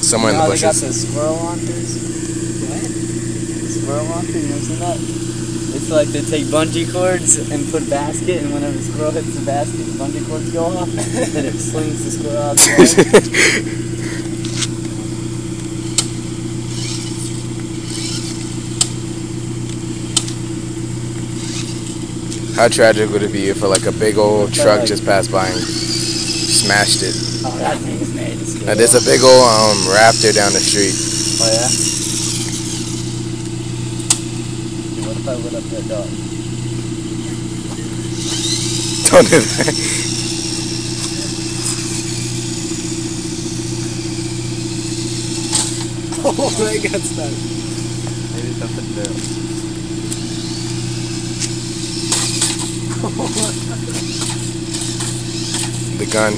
Somewhere in the bushes. They got the squirrel launchers. What? Squirrel launcher, you never seen that? It's like they take bungee cords and put a basket, and whenever the squirrel hits the basket, the bungee cords go off, then it slings the squirrel out the way. How tragic would it be if like a big old truck just passed by and smashed it? Oh, that thing's made to scale. Now, there's a big old raptor down the street. Oh yeah? Dude, what if I lit up that dog? Don't do that. Oh, I got stuck. Maybe it's up in there. The gun.